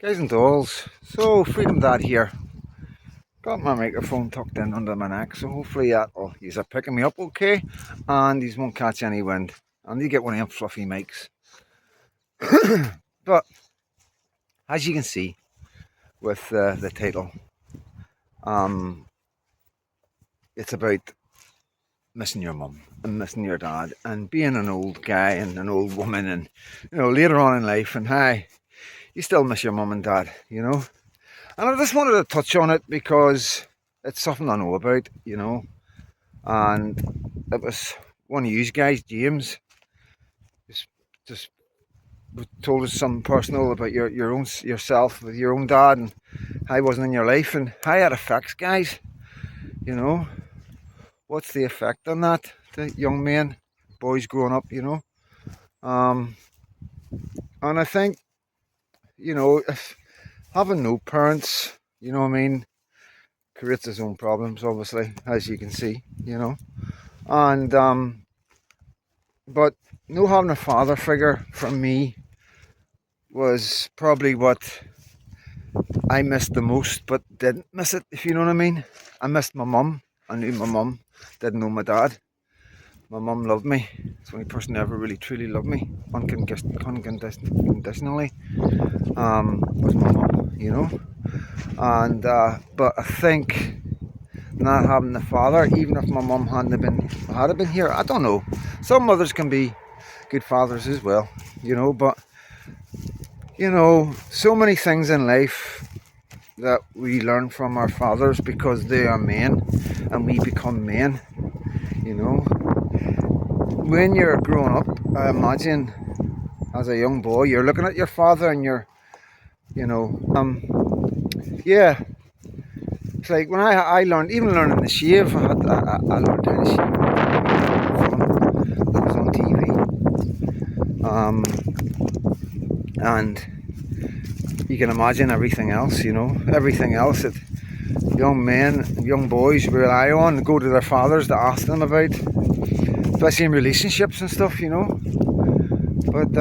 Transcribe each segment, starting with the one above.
Guys and dolls, so Freedom Dad here. Got my microphone tucked in under my neck, so hopefully he's picking me up okay, and he won't catch any wind. I need to get one of them fluffy mics. But as you can see with the title, it's about missing your mum and missing your dad and being an old guy and an old woman, and later on in life, and you still miss your mum and dad, And I just wanted to touch on it because it's something I know about, And it was one of you guys, James, just told us something personal about yourself with your own dad, and how he wasn't in your life and how it affects guys. What's the effect on that to young men, boys growing up, And I think, if having no parents, creates its own problems, obviously, as you can see, And but no having a father figure from me was probably what I missed the most, but didn't miss it, if you know what I mean. I missed my mum. I knew my mum, didn't know my dad. My mum loved me. It's the only person who ever really truly loved me unconditionally. Was my mum, And but I think not having the father, even if my mum had been here, I don't know. Some mothers can be good fathers as well, but so many things in life that we learn from our fathers because they are men and we become men, When you're growing up, I imagine as a young boy, you're looking at your father and yeah. It's like when I learned, even learning to shave, I learned how to shave. That was on TV. And you can imagine everything else, everything else that young men and young boys rely on, go to their fathers to ask them about, especially in relationships and stuff, But,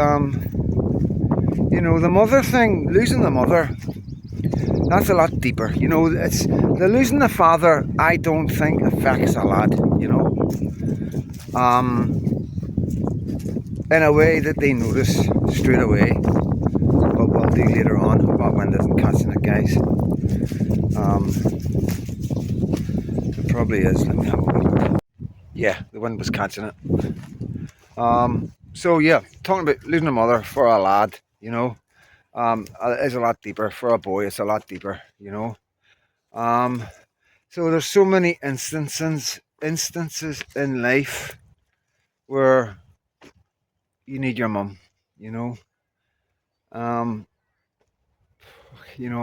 the mother thing, losing the mother, that's a lot deeper, it's the losing the father. I don't think affects a lot, in a way that they notice straight away, but we'll do later on. About wind isn't catching it, guys. It probably is. Let me have a look. Yeah, the wind was catching it. So yeah, talking about losing a mother for a lad, it is a lot deeper. For a boy, it's a lot deeper, So there's so many instances in life where you need your mum,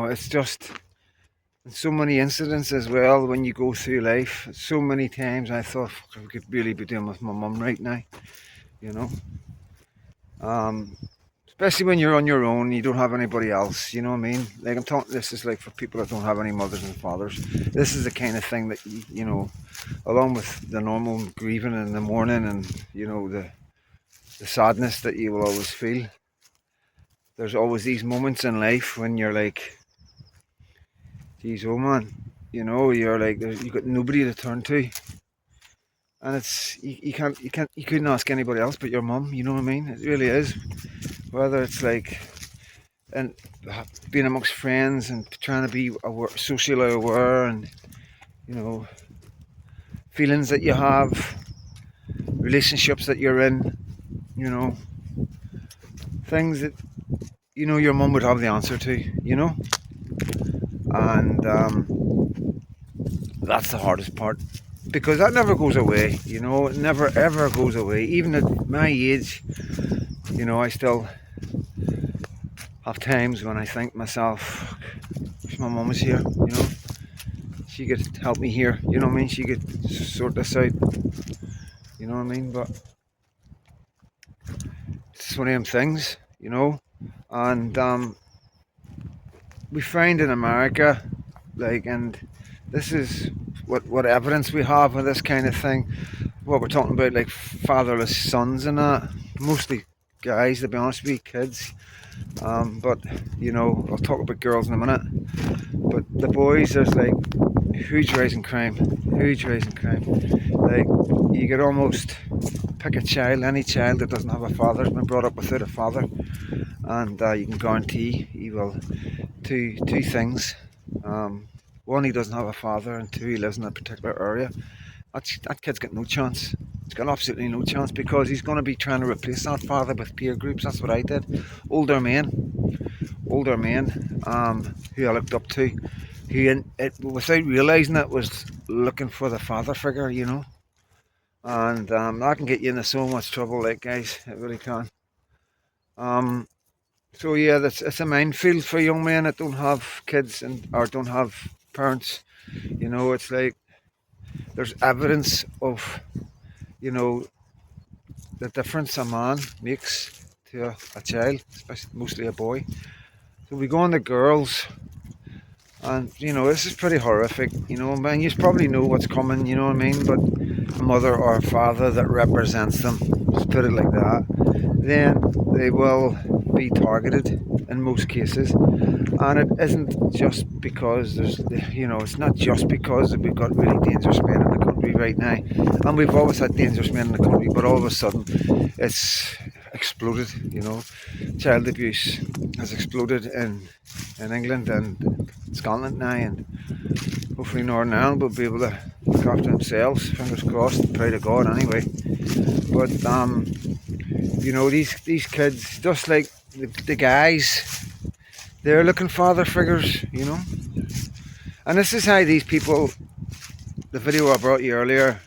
It's just so many incidents as well when you go through life. So many times I thought I could really be doing with my mum right now, Especially when you're on your own, you don't have anybody else, you know what I mean? Like I'm talking, this is like for people that don't have any mothers and fathers. This is the kind of thing that, along with the normal grieving in the morning and, the sadness that you will always feel. There's always these moments in life when you're like, geez, oh man, you're like, you've got nobody to turn to. And it's, you couldn't ask anybody else but your mum, you know what I mean? It really is. Whether it's like, and being amongst friends and trying to be socially aware and, feelings that you have, relationships that you're in, things that, your mum would have the answer to, and that's the hardest part because that never goes away, it never ever goes away. Even at my age, I still have times when I think myself, wish my mum was here, she could help me here, you know what I mean? She could sort this out, you know what I mean? But it's one of them things, and we find in America, and this is what evidence we have of this kind of thing, what we're talking about, like fatherless sons and that, mostly guys, to be honest with you, kids. But you know, I'll talk about girls in a minute. But the boys, there's like huge rise in crime, huge rise in crime. Like you could almost pick a child, any child that doesn't have a father, has been brought up without a father, and you can guarantee he will two things. One, he doesn't have a father, and two, he lives in a particular area. That kid's got no chance. He's got absolutely no chance because he's going to be trying to replace that father with peer groups. That's what I did. Older men, who I looked up to, who, without realising it, was looking for the father figure, you know. And that can get you into so much trouble, like, guys. It really can. So yeah, it's a minefield for young men that don't have kids or don't have parents. You know, it's like there's evidence of, you know, the difference a man makes to a child, especially mostly a boy. So we go on to girls, and you know, this is pretty horrific. You know, man, you probably know what's coming. You know what I mean? But a mother or a father that represents them, let's put it like that, then they will be targeted in most cases. And it isn't just because there's, you know, it's not just because we've got really dangerous men in the country right now, and we've always had dangerous men in the country, but all of a sudden it's exploded. You know, child abuse has exploded in England and Scotland now, and hopefully Northern Ireland will be able to look after themselves. Fingers crossed. Pray to God anyway. But you know, these kids, just like the guys, they're looking father figures, you know. And this is how these people, the video I brought you earlier,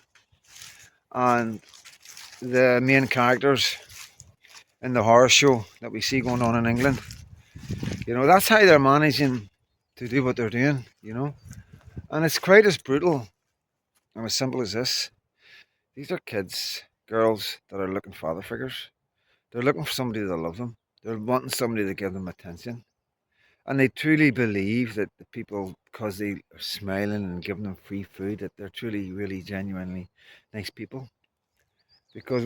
and the main characters in the horror show that we see going on in England, you know, that's how they're managing to do what they're doing, you know. And it's quite as brutal and as simple as this. These are kids, girls that are looking father figures. They're looking for somebody to love them. They're wanting somebody to give them attention. And they truly believe that the people, because they are smiling and giving them free food, that they're truly, really, genuinely nice people. Because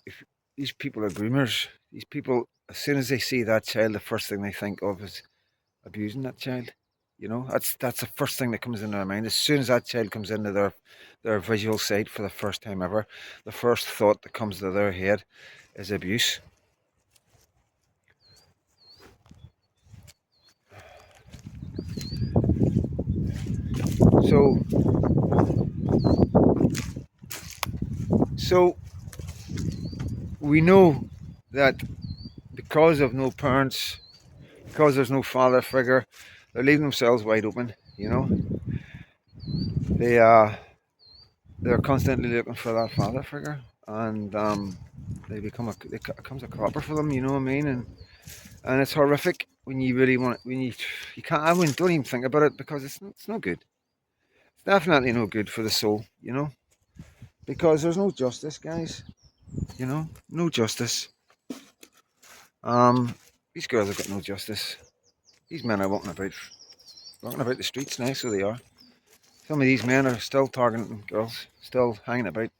if these people are groomers, these people, as soon as they see that child, the first thing they think of is abusing that child. You know, that's the first thing that comes into their mind. As soon as that child comes into their visual sight for the first time ever, the first thought that comes to their head is abuse. So we know that because of no parents, because there's no father figure, they're leaving themselves wide open. You know, they're constantly looking for that father figure, and it becomes a cropper for them. You know what I mean? And it's horrific when you really want it, when you can't. Don't even think about it because it's no good. It's definitely no good for the soul. You know, because there's no justice, guys. You know, no justice. These girls have got no justice. These men are walking about the streets now, so they are. Some of these men are still targeting girls, still hanging about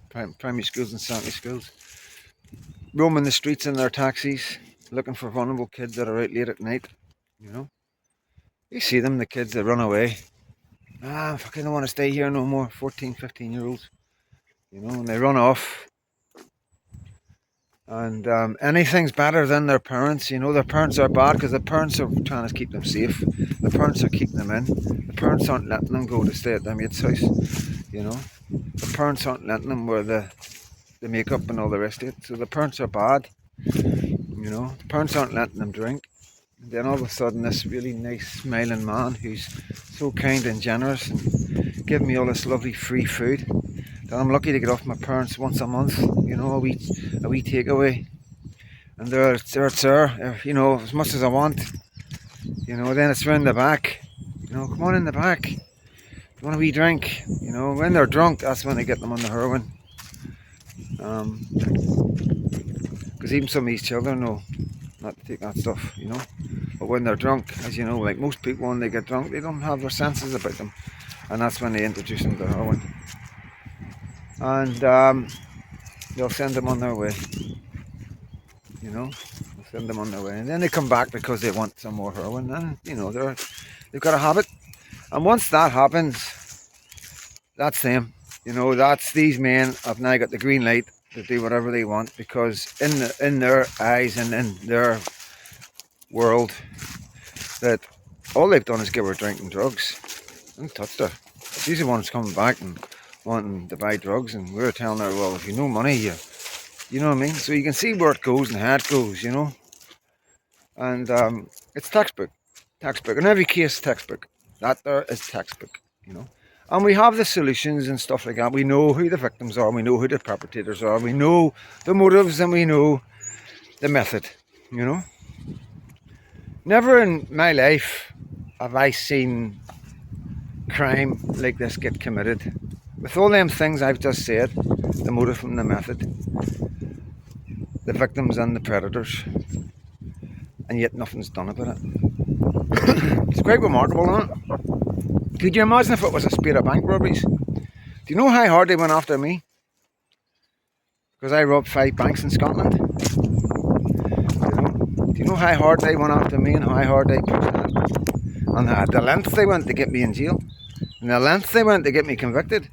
primary schools and secondary schools, roaming the streets in their taxis, looking for vulnerable kids that are out late at night. You know, you see them, the kids that run away. I fucking don't want to stay here no more. 14, 15-year-olds. You know, and they run off. And anything's better than their parents. You know, their parents are bad because the parents are trying to keep them safe. The parents are keeping them in. The parents aren't letting them go to stay at their mate's house. You know, the parents aren't letting them wear the makeup and all the rest of it. So the parents are bad. You know, the parents aren't letting them drink. And then all of a sudden, this really nice smiling man who's so kind and generous and giving me all this lovely free food. I'm lucky to get off my parents once a month, you know, a wee takeaway, and there it's there, you know, as much as I want, you know. Then it's round the back, you know, come on in the back, you want a wee drink, you know. When they're drunk, that's when they get them on the heroin, because even some of these children know not to take that stuff, you know. But when they're drunk, as you know, like most people, when they get drunk, they don't have their senses about them, and that's when they introduce them to heroin. And they'll send them on their way. you know, send them on their way, and then they come back because they want some more heroin, and they've got a habit, and once that happens, that's them. That's these men have now got the green light to do whatever they want because in their eyes and in their world, that all they've done is give her drink and drugs and touched her. She's the ones coming back and wanting to buy drugs, and we're telling her, well, if you no money, you know what I mean. So you can see where it goes and how it goes, and it's textbook, in every case, textbook. That there is textbook, And we have the solutions and stuff like that. We know who the victims are, we know who the perpetrators are, we know the motives, and we know the method, Never in my life have I seen crime like this get committed. With all them things I've just said, the motive and the method, the victims and the predators, and yet nothing's done about it. It's quite remarkable, isn't it? Could you imagine if it was a spate of bank robberies? Do you know how hard they went after me? Because I robbed 5 banks in Scotland. Do you know how hard they went after me and how hard they pushed that? And the length they went to get me in jail. And the length they went to get me convicted.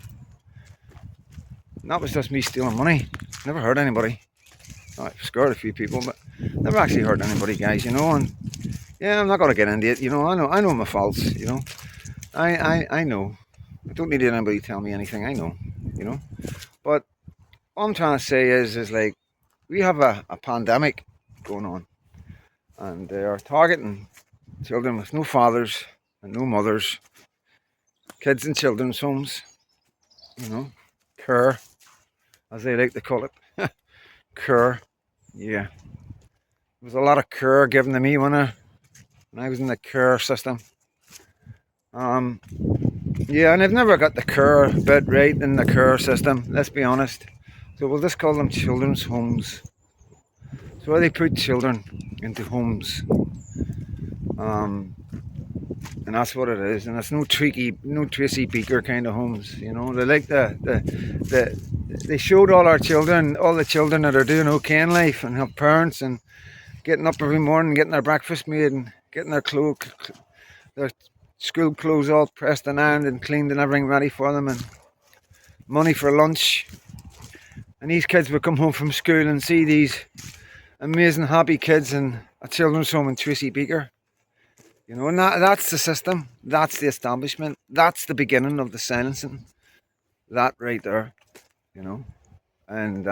And that was just me stealing money. Never hurt anybody. I've scared a few people, but never actually hurt anybody, guys, And yeah, I'm not going to get into it, I know my faults, I know. I don't need anybody to tell me anything, I know, But all I'm trying to say is like, we have a pandemic going on. And they are targeting children with no fathers and no mothers. Kids in children's homes, care, as they like to call it. Care, yeah. There was a lot of care given to me when I was in the care system. Yeah, and I've never got the care bit right in the care system, let's be honest. So we'll just call them children's homes. So where they put children into homes. And that's what it is, and it's no Tracy Beaker kind of homes, They like they showed all the children that are doing okay in life and have parents and getting up every morning, getting their breakfast made and getting their school clothes all pressed and ironed and cleaned and everything ready for them, and money for lunch. And these kids would come home from school and see these amazing happy kids in a children's home in Tracy Beaker. And that's the system, that's the establishment, that's the beginning of the silencing. That right there, And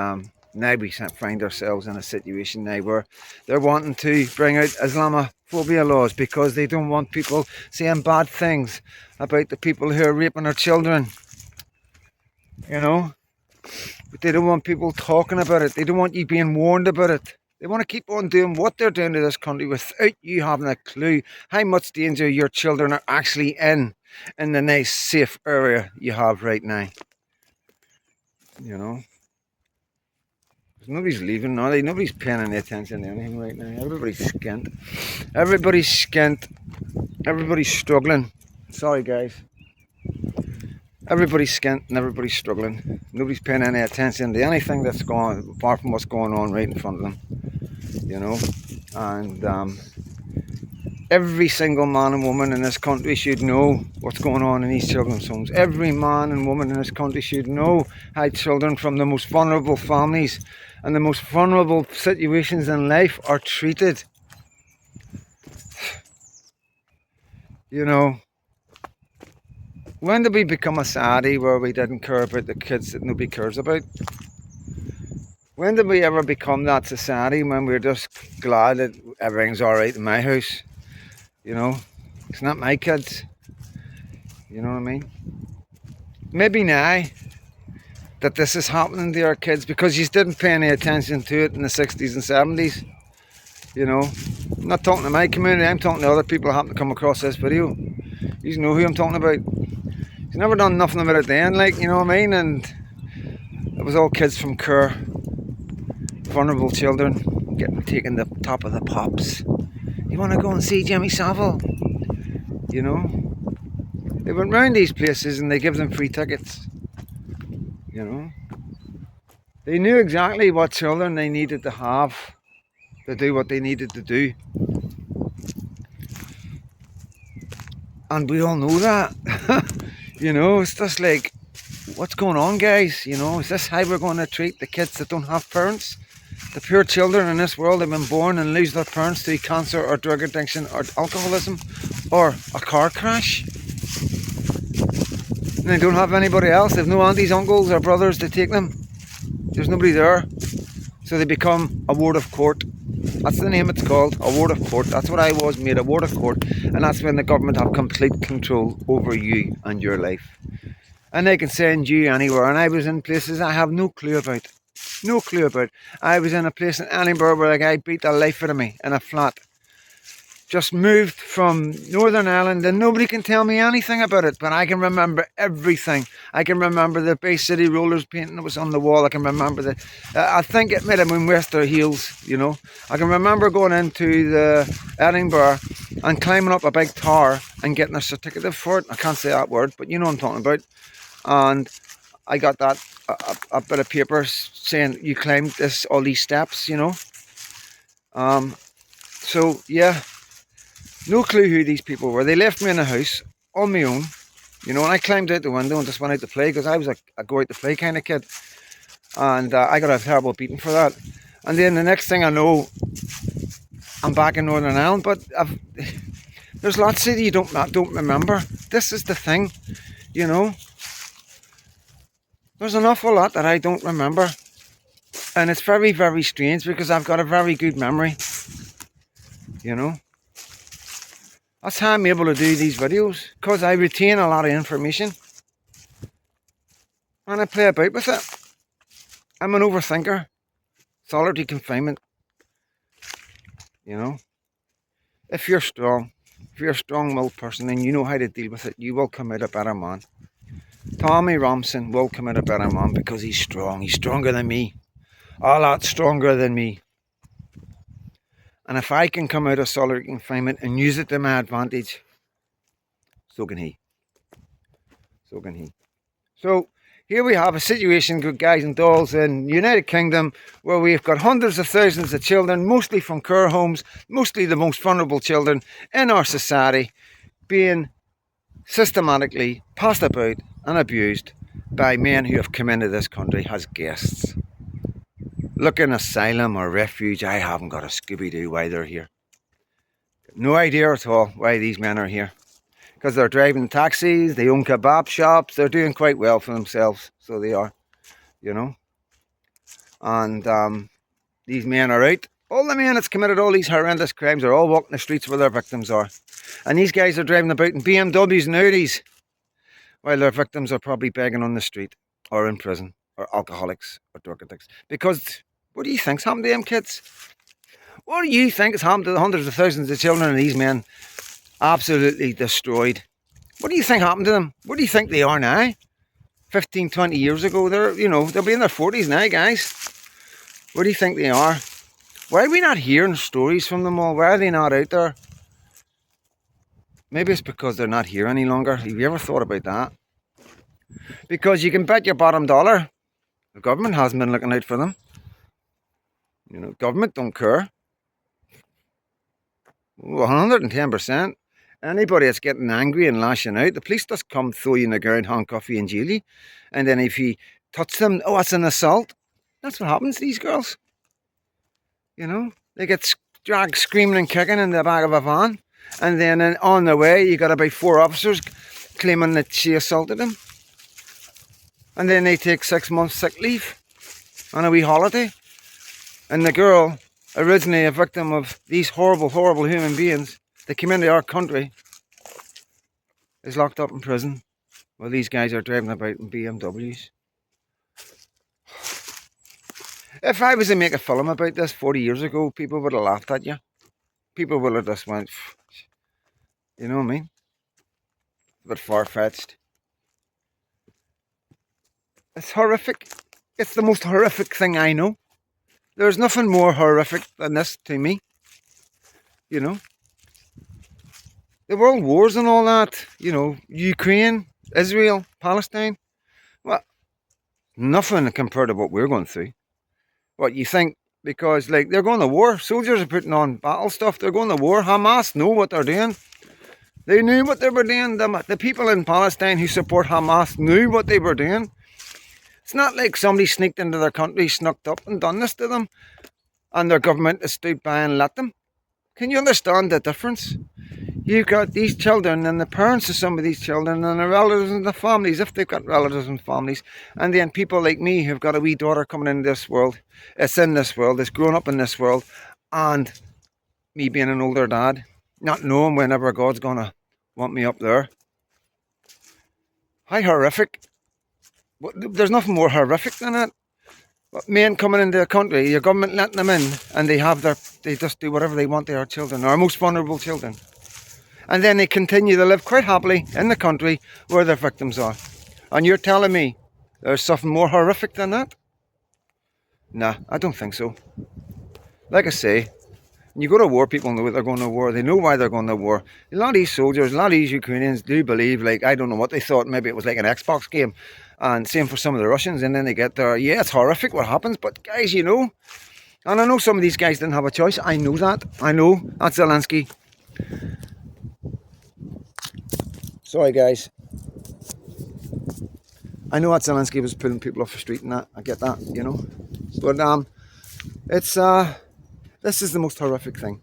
now we find ourselves in a situation now where they're wanting to bring out Islamophobia laws because they don't want people saying bad things about the people who are raping our children. But they don't want people talking about it. They don't want you being warned about it. They want to keep on doing what they're doing to this country without you having a clue how much danger your children are actually in the nice safe area you have right now. Nobody's leaving, are they? Nobody's paying any attention to anything right now. Everybody's skint. Everybody's skint. Everybody's struggling. Sorry, guys. Everybody's skint and everybody's struggling. Nobody's paying any attention to anything that's going on, apart from what's going on right in front of them. And every single man and woman in this country should know what's going on in these children's homes. Every man and woman in this country should know how children from the most vulnerable families and the most vulnerable situations in life are treated. When did we become a society where we didn't care about the kids that nobody cares about? When did we ever become that society when we're just glad that everything's alright in my house? It's not my kids. You know what I mean? Maybe now that this is happening to our kids because you didn't pay any attention to it in the 60s and 70s. I'm not talking to my community, I'm talking to other people who happen to come across this video. You know who I'm talking about. He's never done nothing about it then, you know what I mean? And it was all kids from care, vulnerable children, getting taken the top of the pops. You want to go and see Jimmy Savile? They went round these places and they give them free tickets. They knew exactly what children they needed to have to do what they needed to do. And we all know that. It's just like, what's going on, guys? Is this how we're going to treat the kids that don't have parents? The poor children in this world have been born and lose their parents through cancer or drug addiction or alcoholism or a car crash. And they don't have anybody else. They have no aunties, uncles or brothers to take them. There's nobody there. So they become a ward of court. That's the name it's called, a ward of court. That's what I was made, a ward of court. And that's when the government have complete control over you and your life. And they can send you anywhere. And I was in places I have no clue about. No clue about. I was in a place in Edinburgh where a guy beat the life out of me in a flat. Just moved from Northern Ireland and nobody can tell me anything about it, but I can remember everything. I can remember the Bay City Rollers painting that was on the wall. I can remember I think it might have been Wester Hills, I can remember going into the Edinburgh and climbing up a big tower and getting a certificate for it. I can't say that word, but you know what I'm talking about. And I got that, a bit of paper saying you climbed all these steps, So, yeah. No clue who these people were. They left me in a house on my own, and I climbed out the window and just went out to play because I was a go out to play kind of kid. And I got a terrible beating for that. And then the next thing I know, I'm back in Northern Ireland. But there's lots that you don't remember. This is the thing, There's an awful lot that I don't remember. And it's very, very strange because I've got a very good memory, That's how I'm able to do these videos, because I retain a lot of information and I play about with it. I'm an overthinker. Solitary confinement. If you're strong, if you're a strong-willed person and you know how to deal with it, you will come out a better man. Tommy Robinson will come out a better man because he's strong. He's stronger than me. A lot stronger than me. And if I can come out of solitary confinement and use it to my advantage, so can he. So can he. So here we have a situation, good guys and dolls, in United Kingdom where we've got hundreds of thousands of children, mostly from care homes, mostly the most vulnerable children in our society, being systematically passed about and abused by men who have come into this country as guests. Looking asylum or refuge, I haven't got a Scooby-Doo why they're here. No idea at all why these men are here. Because they're driving taxis, they own kebab shops, they're doing quite well for themselves. So they are, And these men are out. All the men that's committed all these horrendous crimes are all walking the streets where their victims are. And these guys are driving about in BMWs and Audis, while their victims are probably begging on the street or in prison or alcoholics or drug addicts. Because what do you think's happened to them kids? What do you think has happened to the hundreds of thousands of children and these men absolutely destroyed? What do you think happened to them? What do you think they are now? 15, 20 years ago, they'll be in their 40s now, guys. What do you think they are? Why are we not hearing stories from them all? Why are they not out there? Maybe it's because they're not here any longer. Have you ever thought about that? Because you can bet your bottom dollar the government hasn't been looking out for them. Government don't care. 110%. Anybody that's getting angry and lashing out, the police just come, throw you in the ground, handcuff you and jail you. And then if you touch them, oh, it's an assault. That's what happens to these girls. They get dragged screaming and kicking in the back of a van. And then on the way, you got about 4 officers claiming that she assaulted them. And then they take 6 months sick leave on a wee holiday. And the girl, originally a victim of these horrible, horrible human beings that came into our country, is locked up in prison while these guys are driving about in BMWs. If I was to make a film about this 40 years ago, people would have laughed at you. People would have just went, you know what I mean? A bit far-fetched. It's horrific. It's the most horrific thing I know. There's nothing more horrific than this to me. The world wars and all that, Ukraine, Israel, Palestine. Well, nothing compared to what we're going through. What, you think because like they're going to war. Soldiers are putting on battle stuff. They're going to war. Hamas know what they're doing. They knew what they were doing. The people in Palestine who support Hamas knew what they were doing. It's not like somebody sneaked into their country, snuck up and done this to them, and their government has stood by and let them. Can you understand the difference? You've got these children and the parents of some of these children and the relatives and the families, if they've got relatives and families, and then people like me who've got a wee daughter coming into this world. It's in this world, it's grown up in this world, and me being an older dad, not knowing whenever God's going to want me up there. How horrific. There's nothing more horrific than that. Men coming into a country, your government letting them in, and they just do whatever they want to our children, our most vulnerable children. And then they continue to live quite happily in the country where their victims are. And you're telling me there's something more horrific than that? Nah, I don't think so. Like I say, when you go to war, people know they're going to war. They know why they're going to war. A lot of these soldiers, a lot of these Ukrainians do believe, like, I don't know what they thought. Maybe it was like an Xbox game. And same for some of the Russians. And then they get there. Yeah, it's horrific what happens. But guys, you know. And I know some of these guys didn't have a choice. I know that. I know. That's Zelensky. Sorry, guys. I know that Zelensky was pulling people off the street and that. I get that, you know. But it's this is the most horrific thing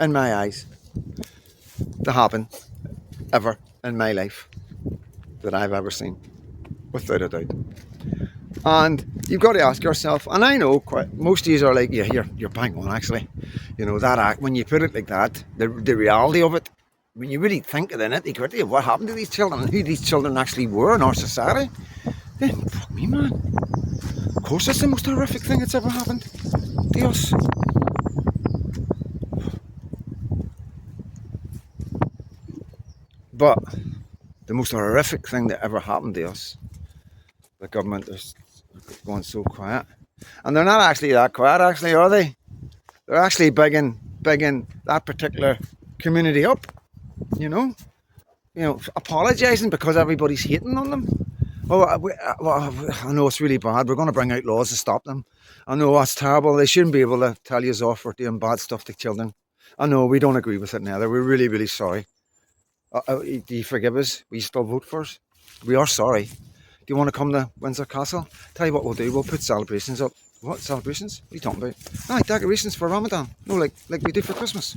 in my eyes to happen ever in my life that I've ever seen, without a doubt. And you've got to ask yourself, and I know most of you are like, yeah, you're bang on actually. You know, that act, when you put it like that, the reality of it, when you really think of the nitty-gritty of what happened to these children and who these children actually were in our society, then fuck me, man. Of course it's the most horrific thing that's ever happened to us. But the most horrific thing that ever happened to us, the government is going so quiet. And they're not actually that quiet, actually, are they? They're actually bigging that particular community up. You know, apologising because everybody's hating on them. Well, I know it's really bad. We're going to bring out laws to stop them. I know that's terrible. They shouldn't be able to tell you off for doing bad stuff to children. I know we don't agree with it neither. We're really, really sorry. Do you forgive us? Will you still vote for us? We are sorry. Do you want to come to Windsor Castle? Tell you what we'll do. We'll put celebrations up. What celebrations? What are you talking about? Aye, decorations for Ramadan. No, like we do for Christmas.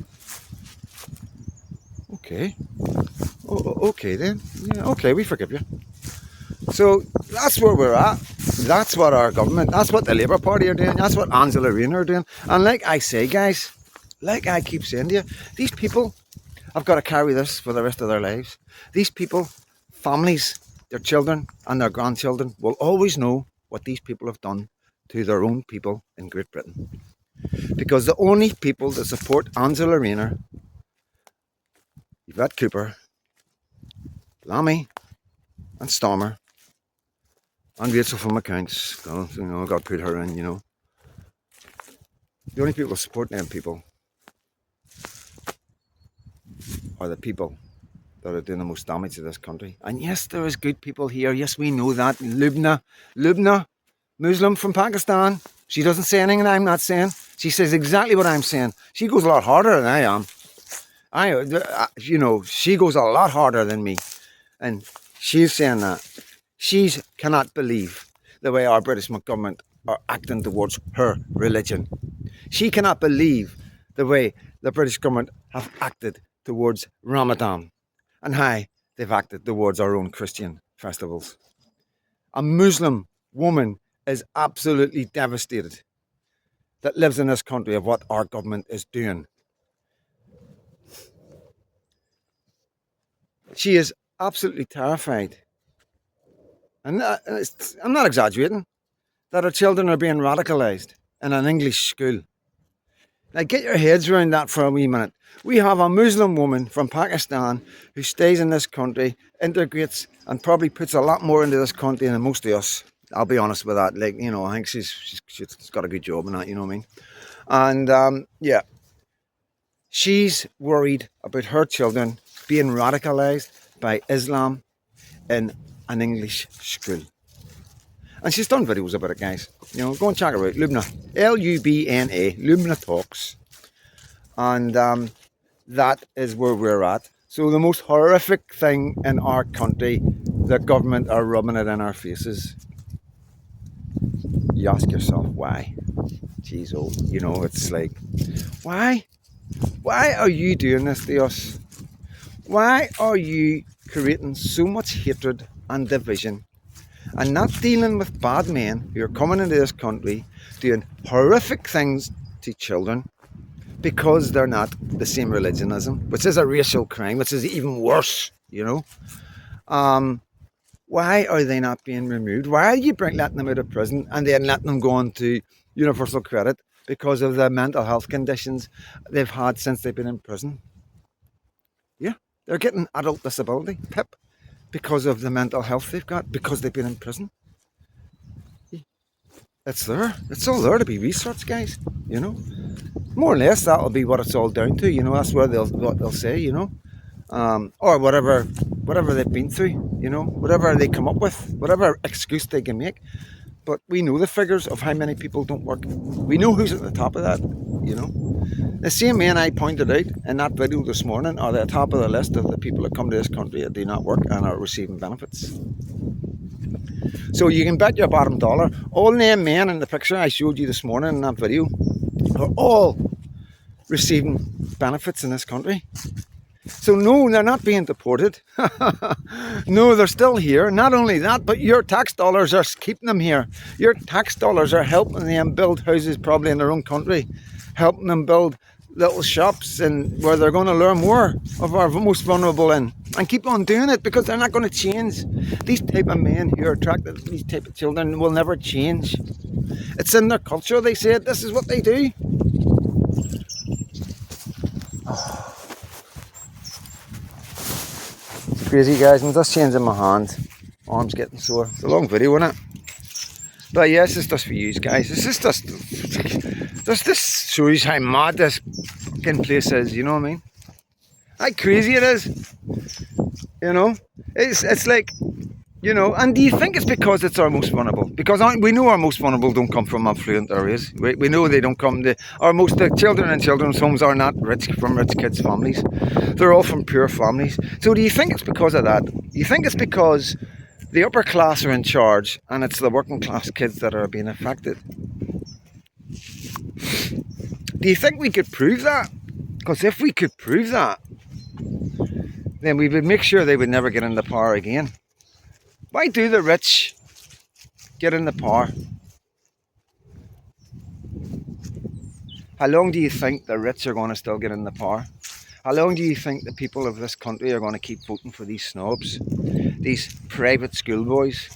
Okay. Okay then. Yeah, okay, we forgive you. So that's where we're at. That's what our government, that's what the Labour Party are doing. That's what Angela Rayner are doing. And like I say, guys, like I keep saying to you, these people have got to carry this for the rest of their lives. These people, families, their children and their grandchildren will always know what these people have done to their own people in Great Britain. Because the only people that support Angela Rayner, Yvette Cooper, Lammy and Stormer and Rachel from accounts, you know, got to put her in, you know. The only people that support them people are the people that are doing the most damage to this country. And yes, there is good people here. Yes, we know that. Lubna, Muslim from Pakistan. She doesn't say anything that I'm not saying. She says exactly what I'm saying. She goes a lot harder than I am. She goes a lot harder than me. And she's saying that. She cannot believe the way our British government are acting towards her religion. She cannot believe the way the British government have acted towards Ramadan and how they've acted towards our own Christian festivals. A Muslim woman is absolutely devastated that lives in this country of what our government is doing. She is absolutely terrified. And I'm not exaggerating, that her children are being radicalised in an English school. Now get your heads around that for a wee minute. We have a Muslim woman from Pakistan who stays in this country, integrates and probably puts a lot more into this country than most of us. I'll be honest with that. Like, you know, I think she's got a good job in that, you know what I mean? And yeah, she's worried about her children being radicalised by Islam in an English school. And she's done videos about it, guys. You know, go and check her out. Lubna. Lubna. Lubna Talks. And that is where we're at. So the most horrific thing in our country, the government are rubbing it in our faces. You ask yourself why. Jeez, oh, you know, it's like, why? Why are you doing this to us? Why are you creating so much hatred and division and not dealing with bad men who are coming into this country doing horrific things to children because they're not the same religion as them, which is a racial crime, which is even worse, you know? Why are they not being removed? Why are you letting them out of prison and then letting them go on to universal credit because of the mental health conditions they've had since they've been in prison? Yeah, they're getting adult disability, PIP, because of the mental health they've got because they've been in prison. It's there. It's all there to be researched, guys. You know, more or less that'll be what it's all down to. You know, that's what they'll say. You know, or whatever they've been through. You know, whatever they come up with, whatever excuse they can make. But we know the figures of how many people don't work. We know who's at the top of that. You know, the same men I pointed out in that video this morning are the top of the list of the people that come to this country that do not work and are receiving benefits. So you can bet your bottom dollar, all them men in the picture I showed you this morning in that video are all receiving benefits in this country. So no, they're not being deported. No, they're still here. Not only that, but your tax dollars are keeping them here. Your tax dollars are helping them build houses probably in their own country, helping them build little shops and where they're going to learn more of our most vulnerable and keep on doing it because they're not going to change. These type of men who are attracted to these type of children will never change. It's in their culture. They say this is what they do. It's crazy, guys. I'm just changing my hand. Arm's getting sore. It's a long video, isn't it? But yeah, this is just for you guys. This is just this shows how mad this fucking place is, you know what I mean? How crazy it is. You know? It's like, you know, and do you think it's because it's our most vulnerable? Because we know our most vulnerable don't come from affluent areas. We know they don't come the children in children's homes are not from rich kids' families. They're all from poor families. So do you think it's because of that? Do you think it's because the upper class are in charge and it's the working class kids that are being affected? Do you think we could prove that? Because if we could prove that, then we would make sure they would never get into power again. Why do the rich get into power? How long do you think the rich are going to still get into power? How long do you think the people of this country are going to keep voting for these snobs, these private schoolboys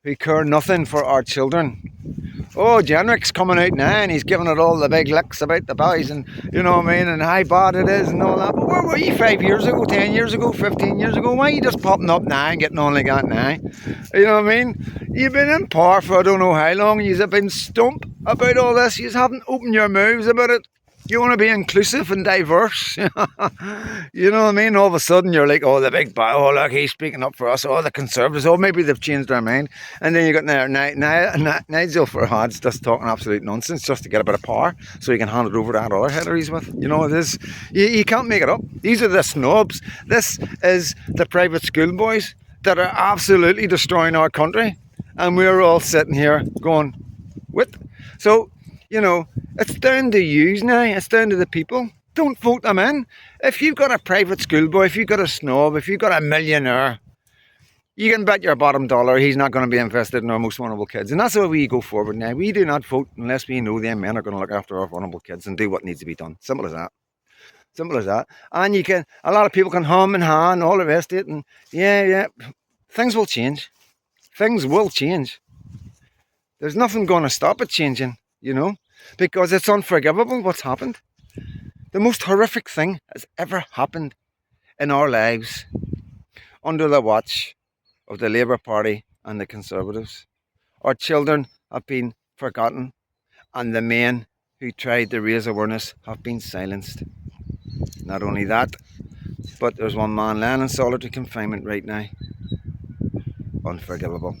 who care nothing for our children? Oh, Jenrick's coming out now and he's giving it all the big licks about the boys and, you know what I mean, and how bad it is and all that. But where were you 5 years ago, 10 years ago, 15 years ago? Why are you just popping up now and getting on like that now? You know what I mean? You've been in power for I don't know how long. You've been stumped about all this. You haven't opened your mouths about it. You want to be inclusive and diverse. You know what I mean? All of a sudden you're like, oh, the big boy, oh, look, he's speaking up for us. Oh, the Conservatives, oh, maybe they've changed their mind. And then you got Nigel Farage just talking absolute nonsense just to get a bit of power so he can hand it over to that other header he's with. You know, it is. You can't make it up. These are the snobs. This is the private schoolboys that are absolutely destroying our country. And we're all sitting here going, what? So, you know, it's down to yous now. It's down to the people. Don't vote them in. If you've got a private schoolboy, if you've got a snob, if you've got a millionaire, you can bet your bottom dollar he's not going to be invested in our most vulnerable kids. And that's why we go forward now. We do not vote unless we know them men are going to look after our vulnerable kids and do what needs to be done. Simple as that. Simple as that. And a lot of people can hum and ha and all the rest of it. And yeah, things will change. Things will change. There's nothing going to stop it changing, you know, because it's unforgivable what's happened. The most horrific thing has ever happened in our lives under the watch of the Labour Party and the Conservatives. Our children have been forgotten and the men who tried to raise awareness have been silenced. Not only that, but there's one man lying in solitary confinement right now. Unforgivable.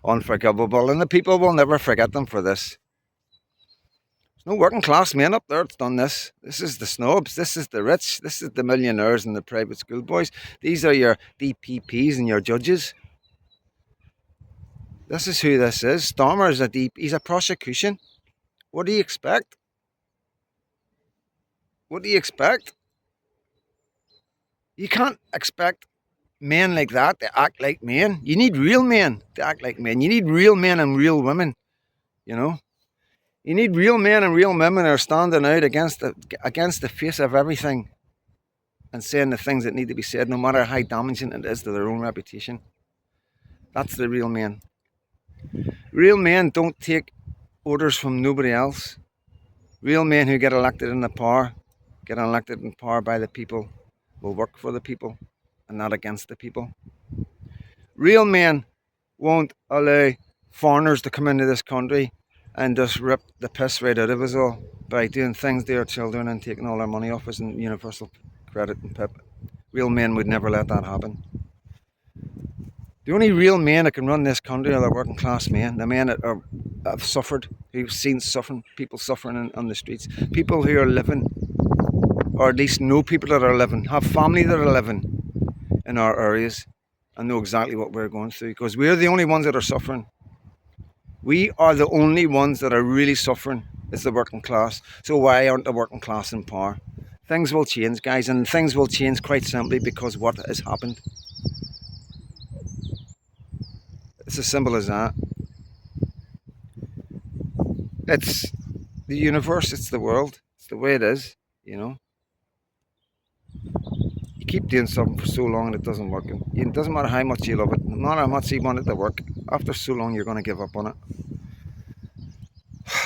unforgivable, and the people will never forget them for this. There's no working class men up there that's done this. This is the snobs, this is the rich, this is the millionaires and the private school boys. These are your DPPs and your judges. This is who this is. Starmer is he's a prosecution. What do you expect? What do you expect? You can't expect men like that to act like men. You need real men to act like men. You need real men and real women, you know. You need real men and real women who are standing out against the face of everything and saying the things that need to be said, no matter how damaging it is to their own reputation. That's the real men. Real men don't take orders from nobody else. Real men who get elected in power by the people, will work for the people and not against the people. Real men won't allow foreigners to come into this country and just rip the piss right out of us all by doing things to our children and taking all our money off us in universal credit and PIP. Real men would never let that happen. The only real men that can run this country are the working class men, the men that have suffered, who've seen suffering, people suffering on the streets, people who are living, or at least know people that are living, have family that are living in our areas and know exactly what we're going through, because we're the only ones that are suffering. We are the only ones that are really suffering, is the working class. So why aren't the working class in power? Things will change, guys, and things will change quite simply because what has happened. It's as simple as that. It's the universe, it's the world, it's the way it is, you know. You keep doing something for so long and it doesn't work. It doesn't matter how much you love it, no matter how much you want it to work, after so long you're going to give up on it.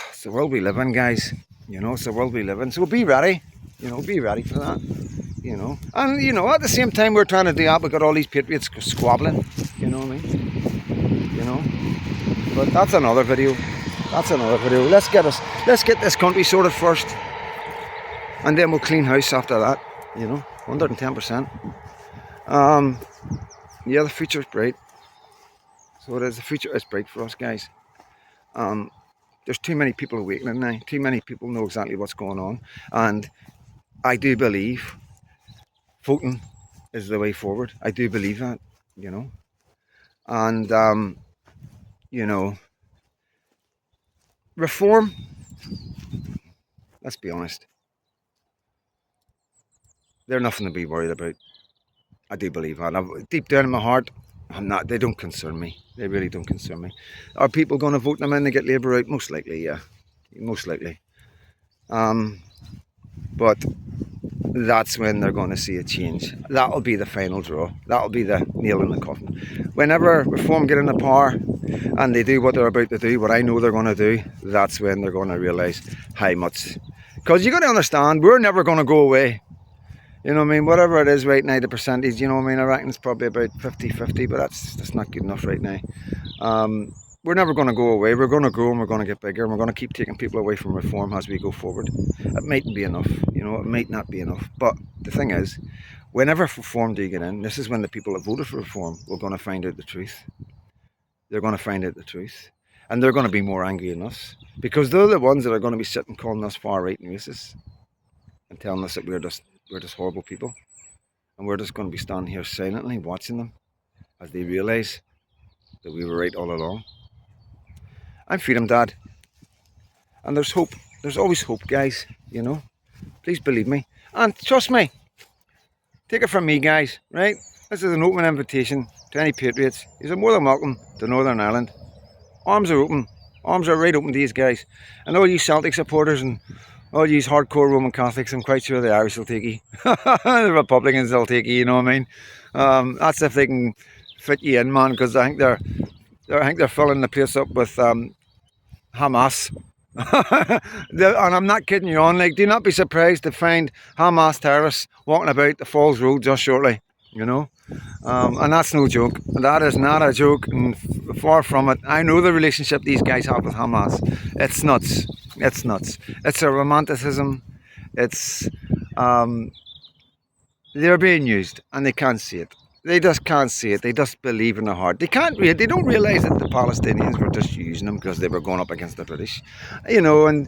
It's the world we live in, guys, you know, it's the world we live in. So be ready, you know, be ready for that, you know. And, you know, at the same time we're trying to do that, we've got all these patriots squabbling, you know what I mean? You know, but that's another video. Let's get this country sorted first, and then we'll clean house after that, you know, 110%. Yeah, the future's bright. So it is. The future is bright for us, guys. There's too many people awakening now. Too many people know exactly what's going on, and I do believe voting is the way forward. I do believe that, you know, and you know, reform, let's be honest, they're nothing to be worried about. I do believe that. Deep down in my heart, they don't concern me. They really don't concern me. Are people going to vote them in to get Labour out? Most likely, yeah. Most likely. But that's when they're going to see a change. That'll be the final draw. That'll be the nail in the coffin. Whenever Reform get into power and they do what they're about to do, what I know they're going to do, that's when they're going to realise how much. Because you got to understand, we're never going to go away. You know what I mean? Whatever it is right now, the percentage, you know what I mean? I reckon it's probably about 50-50, but that's not good enough right now. We're never going to go away. We're going to grow and we're going to get bigger and we're going to keep taking people away from Reform as we go forward. It mightn't be enough, you know, it might not be enough. But the thing is, whenever Reform do get in, this is when the people that voted for Reform are going to find out the truth. They're going to find out the truth. And they're going to be more angry than us. Because they're the ones that are going to be sitting calling us far right and racist and telling us that we're just horrible people. And we're just going to be standing here silently watching them as they realise that we were right all along. I'm Freedom Dad. And there's hope. There's always hope, guys, you know. Please believe me. And trust me. Take it from me, guys, right? This is an open invitation to any patriots. You're more than welcome to Northern Ireland. Arms are open. Arms are right open to these guys. And all you Celtic supporters and all you hardcore Roman Catholics, I'm quite sure the Irish will take you. The Republicans will take you, you know what I mean? That's if they can fit you in, man, because I think they're filling the place up with Hamas. And I'm not kidding you on, like, do not be surprised to find Hamas terrorists walking about the Falls Road just shortly, you know. And that's no joke. That is not a joke, and far from it. I know the relationship these guys have with Hamas. It's nuts. It's nuts. It's a romanticism. It's they're being used and they can't see it. They just can't see it. They just believe in their heart. They can't. They don't realise that the Palestinians were just using them because they were going up against the British, you know. And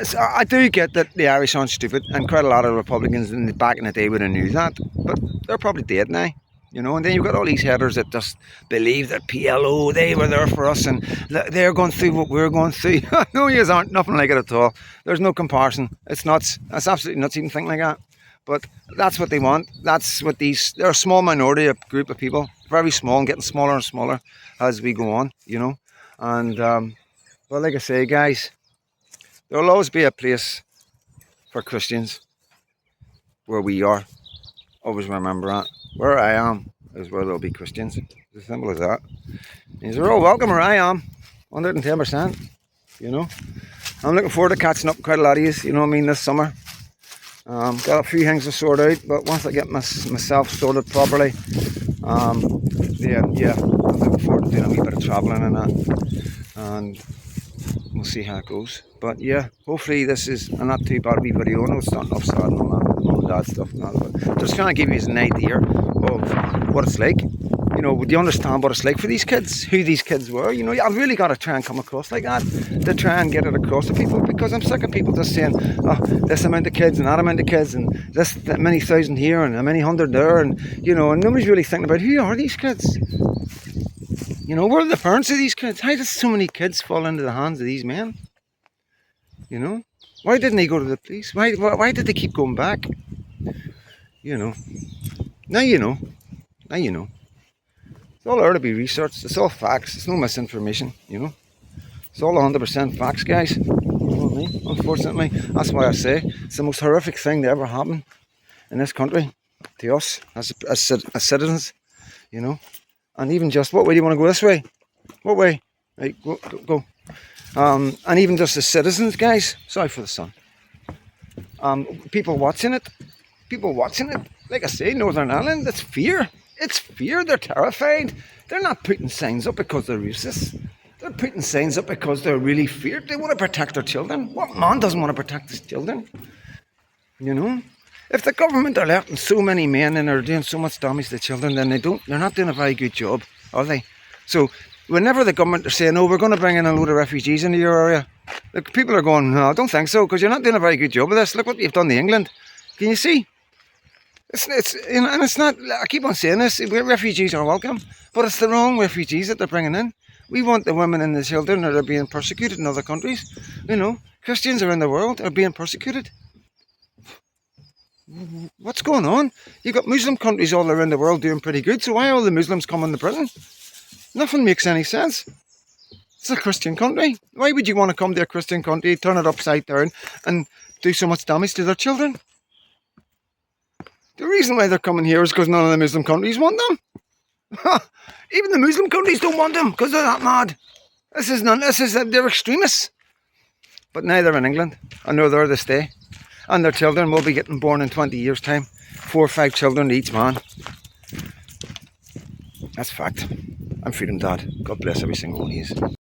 so I do get that the Irish aren't stupid, and quite a lot of Republicans back in the day would have knew that, but they're probably dead now. You know, and then you've got all these headers that just believe that PLO, they were there for us and they're going through what we're going through. No, you aren't. Nothing like it at all. There's no comparison. It's nuts. That's absolutely nuts even think like that. But that's what they want. That's what they're a small minority, a group of people, very small and getting smaller and smaller as we go on, you know. And, well, like I say, guys, there'll always be a place for Christians where we are. Always remember that. Where I am is where there'll be Christians. It's as simple as that. You're all welcome where I am, 110%. You know, I'm looking forward to catching up with quite a lot of you. You know what I mean, this summer. Got a few things to sort out, but once I get myself sorted properly, yeah, I'm looking forward to doing a wee bit of travelling and that, and we'll see how it goes. But yeah, hopefully this is a not too bad wee video. I know it's not enough sad and all that, mum and dad stuff and that, but just trying to give you an idea of what it's like. You know, would you understand what it's like for these kids, who these kids were? You know, I've really got to try and come across like that, to try and get it across to people, because I'm sick of people just saying, oh, this amount of kids and that amount of kids and this that many thousand here and how many hundred there, and you know, and nobody's really thinking about who are these kids. You know, where are the parents of these kids? How did so many kids fall into the hands of these men? You know, why didn't they go to the police? Why did they keep going back? You know, now you know. Now you know. It's all there to be researched. It's all facts. It's no misinformation, you know. It's all 100% facts, guys. You know what I mean? Unfortunately, that's why I say it's the most horrific thing to ever happen in this country to us as citizens, you know. And even just, what way do you want to go this way? What way? Right, go. And even just as citizens, guys. Sorry for the sun. People watching it. Like I say, Northern Ireland, it's fear. It's fear. They're terrified. They're not putting signs up because they're racist. They're putting signs up because they're really feared. They want to protect their children. What man doesn't want to protect his children? You know? If the government are letting so many men in or doing so much damage to children, then they're not doing a very good job, are they? So whenever the government are saying, oh, we're going to bring in a load of refugees into your area, look, people are going, no, I don't think so, because you're not doing a very good job of this. Look what you've done to England. Can you see? It's you know, and it's not, I keep on saying this, refugees are welcome, but it's the wrong refugees that they're bringing in. We want the women and the children that are being persecuted in other countries. You know, Christians around the world are being persecuted. What's going on? You've got Muslim countries all around the world doing pretty good, so why are all the Muslims coming to prison? Nothing makes any sense. It's a Christian country. Why would you want to come to a Christian country, turn it upside down and do so much damage to their children? The reason why they're coming here is because none of the Muslim countries want them. Even the Muslim countries don't want them because they're that mad. They're extremists. But now they're in England and they're there to stay. And their children will be getting born in 20 years' time. 4 or 5 children to each man. That's fact. I'm Freedom Dad. God bless every single one of you.